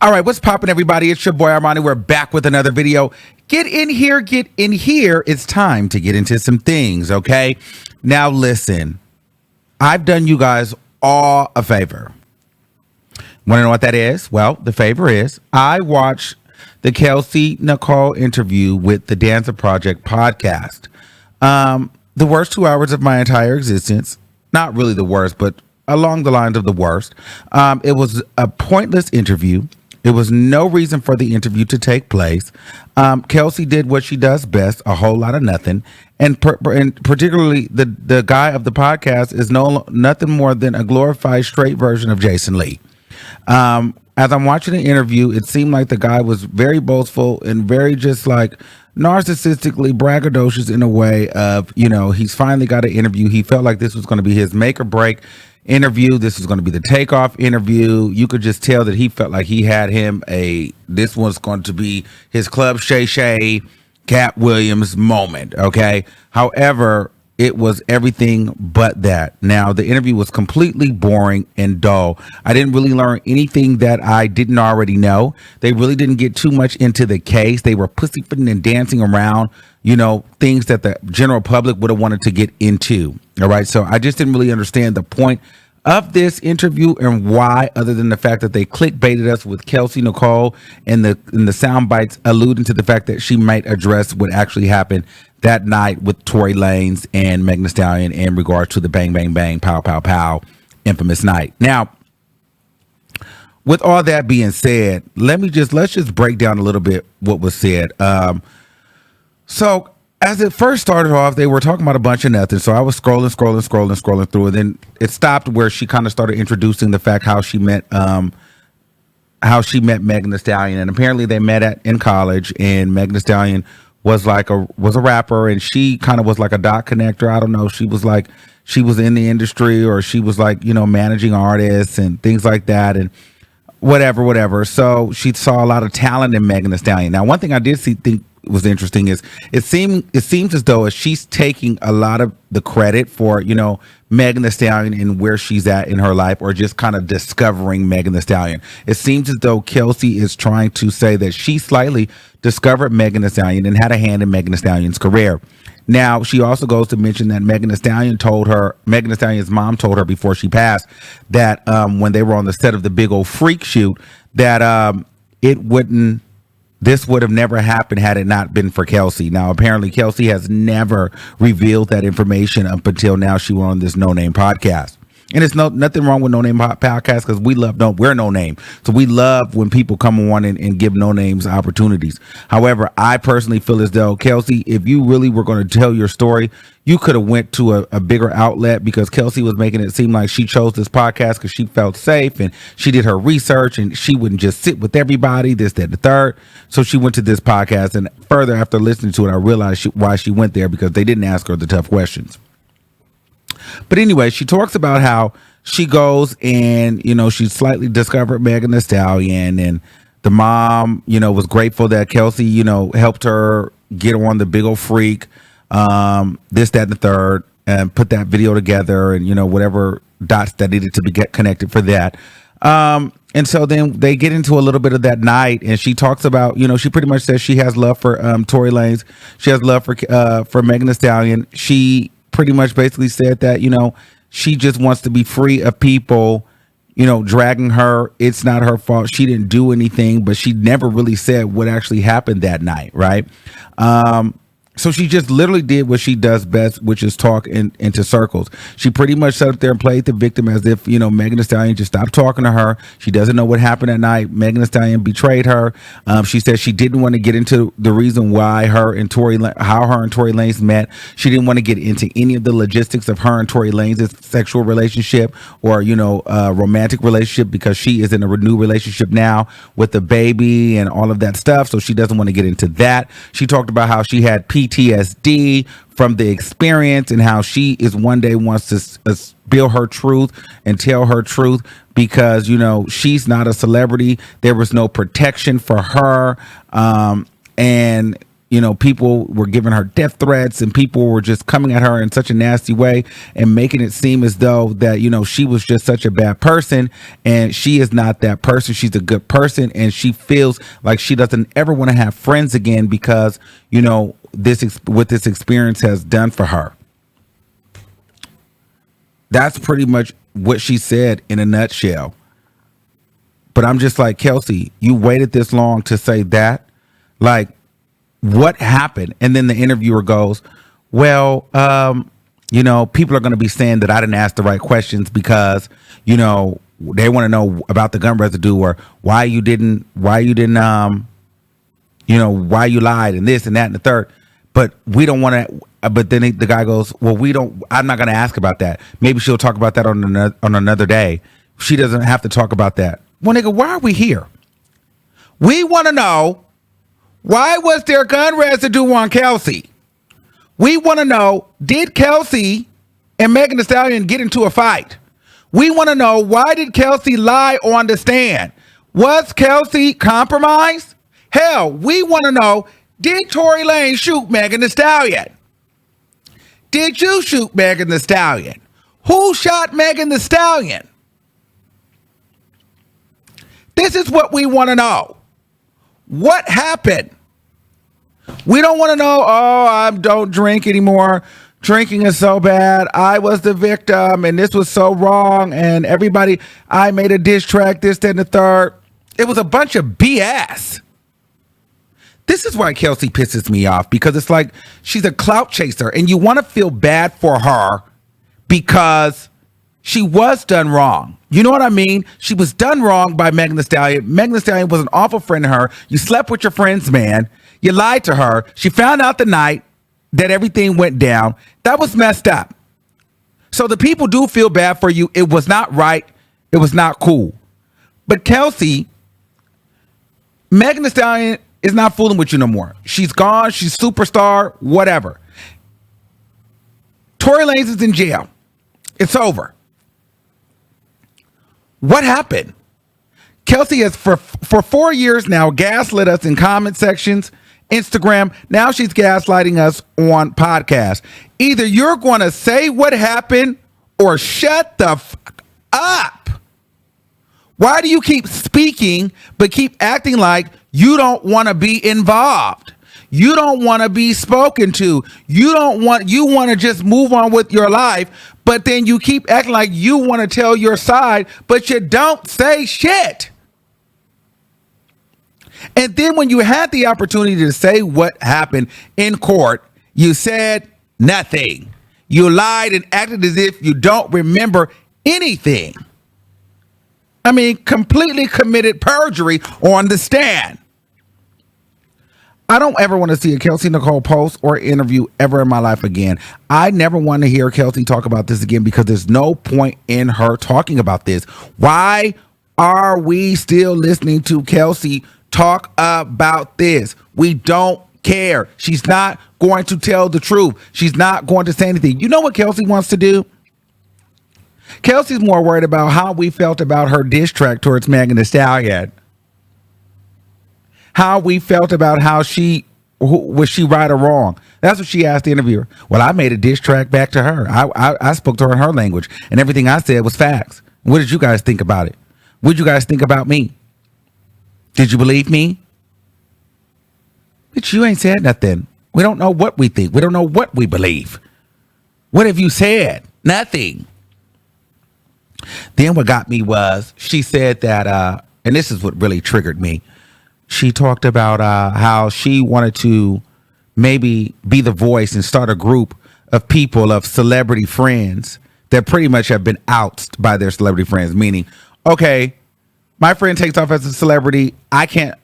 All right, what's poppin', everybody? It's your boy Armon. We're back with another video. Get in here, get in here. It's time to get into some things, okay? Now listen, I've done you guys all a favor. Want to know what that is? Well, the favor is I watched the Kelsey Nicole interview with the Dancer Project podcast. The worst 2 hours of my entire existence. Not really the worst, but along the lines of the worst. It was a pointless interview. There was no reason for the interview to take place. Kelsey did what she does best, a whole lot of nothing. And particularly the guy of the podcast is nothing more than a glorified straight version of Jason Lee. As I'm watching the interview, it seemed like the guy was very boastful and very just like narcissistically braggadocious in a way of, he's finally got an interview. He felt like this was going to be his make or break interview. This is going to be the takeoff interview. You could just tell that he felt like he had this was going to be his Club Shay Shay, Cat Williams moment. Okay. However, it was everything but that. Now, the interview was completely boring and dull. I didn't really learn anything that I didn't already know. They really didn't get too much into the case. They were pussyfooting and dancing around, things that the general public would have wanted to get into. All right. So I just didn't really understand the point of this interview and why, other than the fact that they clickbaited us with Kelsey Nicole and the sound bites alluding to the fact that she might address what actually happened that night with Tory Lanez and Megan Thee Stallion in regards to the bang, bang, bang, pow, pow, pow, infamous night. Now, with all that being said, let's just break down a little bit what was said. So as it first started off, they were talking about a bunch of nothing. So I was scrolling through, and then it stopped where she kind of started introducing the fact how she met Megan Thee Stallion, and apparently they met in college, and Megan Thee Stallion was a rapper, and she kind of was like a dot connector. I don't know. She was in the industry, or she was managing artists and things like that, and whatever. So she saw a lot of talent in Megan Thee Stallion. Now, one thing I did think was interesting is it seems as though she's taking a lot of the credit for Megan Thee Stallion and where she's at in her life, or just kind of discovering Megan Thee Stallion. It seems as though Kelsey is trying to say that she slightly discovered Megan Thee Stallion and had a hand in Megan Thee Stallion's career. Now, she also goes to mention that Megan Thee Stallion's mom told her before she passed that when they were on the set of the Big Old Freak shoot, that this would have never happened had it not been for Kelsey. Now, apparently, Kelsey has never revealed that information up until now. She went on this No Name podcast. And it's nothing wrong with No Name podcast, because we're No Name. So we love when people come on and give No Names opportunities. However, I personally feel as though, Kelsey, if you really were going to tell your story, you could have went to a bigger outlet, because Kelsey was making it seem like she chose this podcast because she felt safe and she did her research and she wouldn't just sit with everybody, this, that, the third. So she went to this podcast, and further, after listening to it, I realized why she went there, because they didn't ask her the tough questions. But anyway, she talks about how she goes and, she slightly discovered Megan Thee Stallion, and the mom, was grateful that Kelsey, helped her get on the Big Old Freak, this, that, and the third, and put that video together, and, whatever dots that needed to be connected for that. And so then they get into a little bit of that night, and she talks about, she pretty much says she has love for Tory Lanez. She has love for Megan Thee Stallion. She pretty much basically said that, she just wants to be free of people, dragging her. It's not her fault. She didn't do anything, but she never really said what actually happened that night, right? So she just literally did what she does best, which is talk into circles. She pretty much sat up there and played the victim as if, Megan Thee Stallion just stopped talking to her. She doesn't know what happened that night. Megan Thee Stallion betrayed her. She said she didn't want to get into the reason why how her and Tory Lanez met. She didn't want to get into any of the logistics of her and Tory Lanez's sexual relationship or, romantic relationship, because she is in a new relationship now with the baby and all of that stuff. So she doesn't want to get into that. She talked about how she had PTSD from the experience, and how she is one day wants to spill her truth and tell her truth, because she's not a celebrity. There was no protection for her, and people were giving her death threats and people were just coming at her in such a nasty way and making it seem as though that, she was just such a bad person, and she is not that person. She's a good person, and she feels like she doesn't ever want to have friends again because, what this experience has done for her. That's pretty much what she said in a nutshell. But I'm just like, Kelsey, you waited this long to say that? Like, what happened? And then the interviewer goes, well, people are going to be saying that I didn't ask the right questions because, they want to know about the gun residue or why you lied and this and that and the third. But we don't want to. But then the guy goes, well, I'm not going to ask about that. Maybe she'll talk about that on another day. She doesn't have to talk about that. Well, nigga, why are we here? We want to know, why was there gun residue on Kelsey? We want to know, did Kelsey and Megan Thee Stallion get into a fight? We want to know, why did Kelsey lie on the stand? Was Kelsey compromised? Hell, we want to know, did Tory Lanez shoot Megan Thee Stallion? Did you shoot Megan Thee Stallion? Who shot Megan Thee Stallion? This is what we want to know. What happened? We don't want to know, I don't drink anymore. Drinking is so bad. I was the victim and this was so wrong. And I made a diss track, this, that, and the third. It was a bunch of BS. This is why Kelsey pisses me off, because it's like she's a clout chaser and you want to feel bad for her because she was done wrong. You know what I mean? She was done wrong by Megan Thee Stallion. Megan Thee Stallion was an awful friend to her. You slept with your friend's man. You lied to her. She found out the night that everything went down. That was messed up. So the people do feel bad for you. It was not right. It was not cool. But Kelsey, Megan Thee Stallion is not fooling with you no more. She's gone. She's superstar, whatever. Tory Lanez is in jail. It's over. What happened? Kelsey has for 4 years now gaslit us in comment sections, Instagram. Now she's gaslighting us on podcasts. Either you're going to say what happened or shut the fuck up. Why do you keep speaking but keep acting like you don't want to be involved? You don't want to be spoken to. You want to just move on with your life, but then you keep acting like you want to tell your side, but you don't say shit. And then when you had the opportunity to say what happened in court, you said nothing. You lied and acted as if you don't remember anything. I mean, completely committed perjury on the stand. I don't ever want to see a Kelsey Nicole post or interview ever in my life again. I never want to hear Kelsey talk about this again because there's no point in her talking about this. Why are we still listening to Kelsey talk about this? We don't care. She's not going to tell the truth. She's not going to say anything. You know what Kelsey wants to do? Kelsey's more worried about how we felt about her diss track towards Megan Thee Stallion. How we felt about was she right or wrong? That's what she asked the interviewer. Well, I made a diss track back to her. I spoke to her in her language, and everything I said was facts. What did you guys think about it? What did you guys think about me? Did you believe me? Bitch, you ain't said nothing. We don't know what we think. We don't know what we believe. What have you said? Nothing. Then what got me was she said that, and this is what really triggered me. She talked about how she wanted to maybe be the voice and start a group of people, of celebrity friends that pretty much have been outed by their celebrity friends. Meaning, okay, my friend takes off as a celebrity. I can't,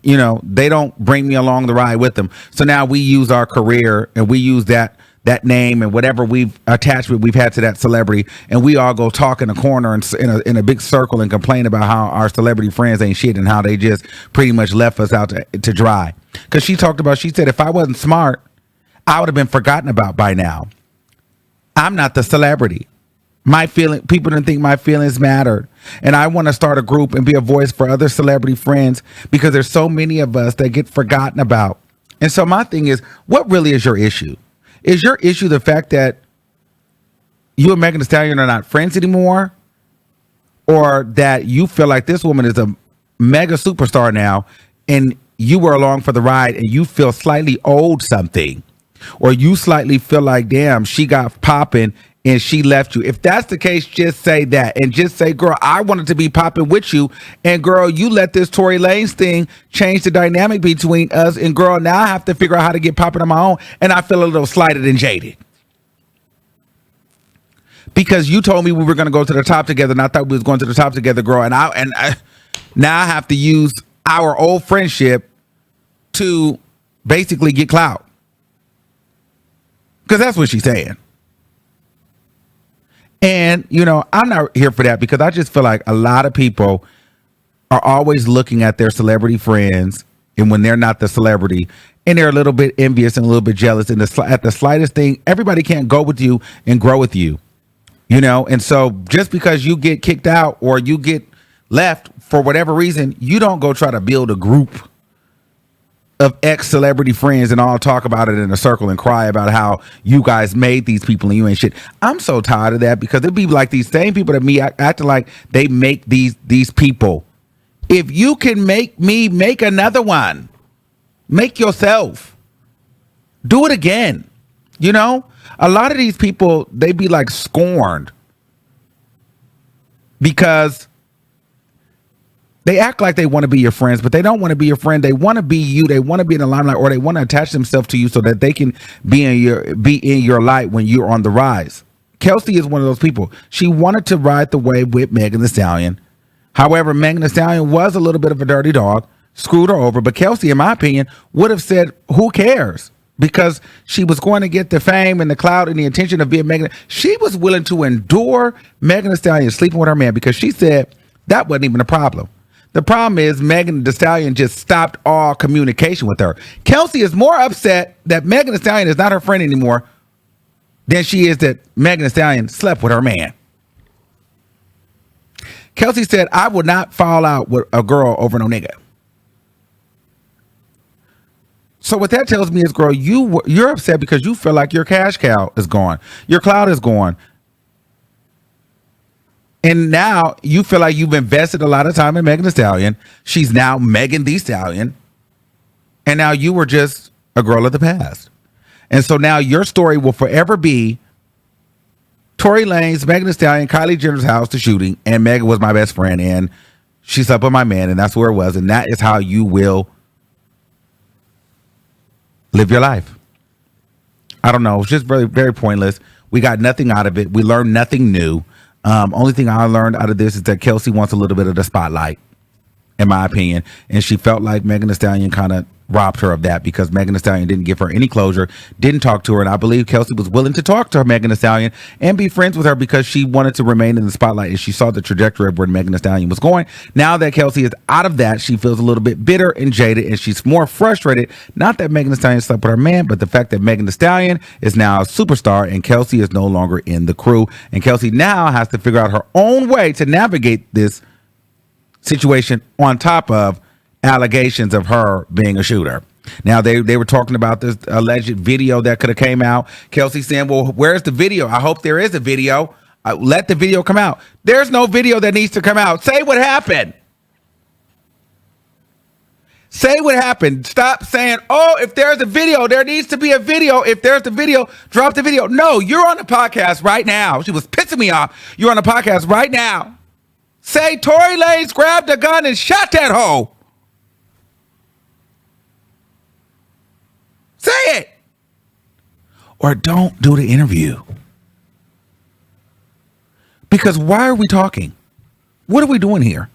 they don't bring me along the ride with them. So now we use our career and we use that name and whatever we've had to that celebrity, and we all go talk in a corner and in a big circle and complain about how our celebrity friends ain't shit and how they just pretty much left us out to dry. Because she said if I wasn't smart, I would have been forgotten about by now. I'm not the celebrity. People didn't think my feelings mattered, and I want to start a group and be a voice for other celebrity friends because there's so many of us that get forgotten about. And so my thing is, what really is your issue? Is your issue the fact that you and Megan Thee Stallion are not friends anymore? Or that you feel like this woman is a mega superstar now and you were along for the ride and you feel slightly owed something? Or you slightly feel like, damn, she got popping and she left you. If that's the case, just say that and just say, girl, I wanted to be popping with you. And girl, you let this Tory Lanez thing change the dynamic between us. And girl, now I have to figure out how to get popping on my own. And I feel a little slighted and jaded. Because you told me we were going to go to the top together, and I thought we was going to the top together, girl. And I now I have to use our old friendship to basically get clout. Because that's what she's saying. And, you know, I'm not here for that because I just feel like a lot of people are always looking at their celebrity friends, and when they're not the celebrity, and they're a little bit envious and a little bit jealous, and at the slightest thing, everybody can't go with you and grow with you. You know, and so just because you get kicked out or you get left for whatever reason, you don't go try to build a group of ex-celebrity friends and all talk about it in a circle and cry about how you guys made these people and you ain't shit. I'm so tired of that because it'd be like these same people that me acting like they make these people. If you can make me, make another one. Make yourself. Do it again. You know? A lot of these people, they be like scorned because they act like they want to be your friends, but they don't want to be your friend. They want to be you. They want to be in the limelight, or they want to attach themselves to you so that they can be in your light when you're on the rise. Kelsey is one of those people. She wanted to ride the wave with Megan Thee Stallion. However, Megan Thee Stallion was a little bit of a dirty dog, screwed her over. But Kelsey, in my opinion, would have said, who cares? Because she was going to get the fame and the clout and the attention of being Megan. She was willing to endure Megan Thee Stallion sleeping with her man because she said that wasn't even a problem. The problem is Megan Thee Stallion just stopped all communication with her. Kelsey is more upset that Megan Thee Stallion is not her friend anymore than she is that Megan Thee Stallion slept with her man. Kelsey said, I would not fall out with a girl over no nigga. So what that tells me is, girl, you're upset because you feel like your cash cow is gone. Your clout is gone. And now you feel like you've invested a lot of time in Megan Thee Stallion. She's now Megan Thee Stallion. And now you were just a girl of the past. And so now your story will forever be Tory Lanez, Megan Thee Stallion, Kylie Jenner's house, the shooting, and Megan was my best friend, and she slept with my man, and that's where it was. And that is how you will live your life. I don't know. It's just very, very pointless. We got nothing out of it. We learned nothing new. Only thing I learned out of this is that Kelsey wants a little bit of the spotlight, in my opinion. And she felt like Megan Thee Stallion kind of robbed her of that because Megan Thee Stallion didn't give her any closure, didn't talk to her. And I believe Kelsey was willing to talk to her, Megan Thee Stallion, and be friends with her because she wanted to remain in the spotlight and she saw the trajectory of where Megan Thee Stallion was going. Now that Kelsey is out of that, she feels a little bit bitter and jaded, and she's more frustrated. Not that Megan Thee Stallion slept with her man, but the fact that Megan Thee Stallion is now a superstar and Kelsey is no longer in the crew. And Kelsey now has to figure out her own way to navigate this situation on top of allegations of her being a shooter. Now they were talking about this alleged video that could have came out. Kelsey saying, well, where's the video? I hope there is a video. Let the video come out. There's no video that needs to come out. Say what happened. Say what happened. Stop saying, oh, if there's a video, there needs to be a video. If there's the video, drop the video. No, you're on the podcast right now. She was pissing me off. You're on the podcast right now. Say Tory Lanez grabbed a gun and shot that hoe. Say it. Or don't do the interview. Because why are we talking? What are we doing here?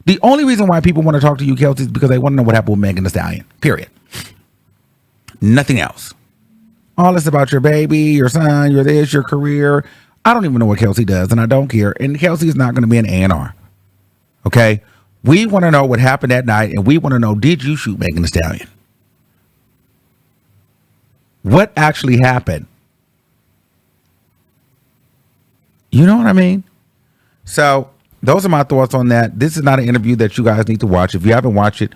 The only reason why people want to talk to you, Kelsey, is because they want to know what happened with Megan Thee Stallion. Period. Nothing else. All this about your baby, your son, your this, your career. I don't even know what Kelsey does, and I don't care. And Kelsey is not going to be an A&R. Okay? We want to know what happened that night, and we want to know, did you shoot Megan Thee Stallion? What actually happened? You know what I mean? So those are my thoughts on that. This is not an interview that you guys need to watch. If you haven't watched it,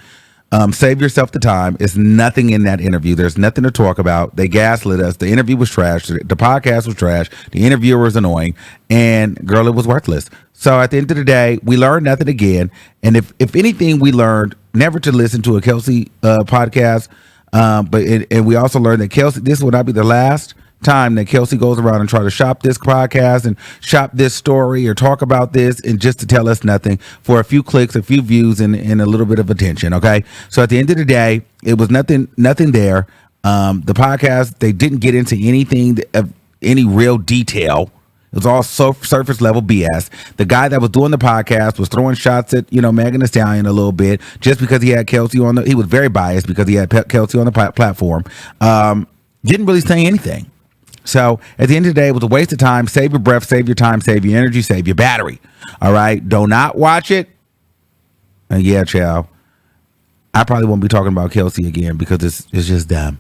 Save yourself the time. It's nothing in that interview. There's nothing to talk about. They gaslit us. The interview was trash. The podcast was trash. The interviewer was annoying. And girl, it was worthless. So at the end of the day, we learned nothing again. And if anything, we learned never to listen to a Kelsey podcast. And we also learned that Kelsey, this will not be the last time that Kelsey goes around and try to shop this podcast and shop this story or talk about this and just to tell us nothing for a few clicks, a few views, and a little bit of attention. Okay, so at the end of the day, it was nothing there. The podcast, they didn't get into anything of any real detail. It was all surface level BS. The guy that was doing the podcast was throwing shots at, Megan Thee Stallion a little bit just because he had Kelsey on he was very biased because he had Kelsey on the platform. Didn't really say anything. So at the end of the day, it was a waste of time. Save your breath, save your time, save your energy, save your battery. All right. Do not watch it. And yeah, child, I probably won't be talking about Kelsey again because it's just dumb.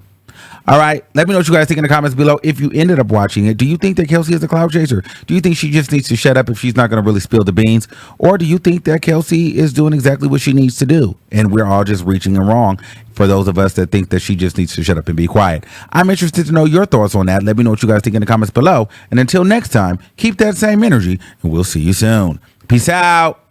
All right. Let me know what you guys think in the comments below. If you ended up watching it, do you think that Kelsey is a clout chaser? Do you think she just needs to shut up if she's not going to really spill the beans? Or do you think that Kelsey is doing exactly what she needs to do? And we're all just reaching and wrong for those of us that think that she just needs to shut up and be quiet. I'm interested to know your thoughts on that. Let me know what you guys think in the comments below. And until next time, keep that same energy and we'll see you soon. Peace out.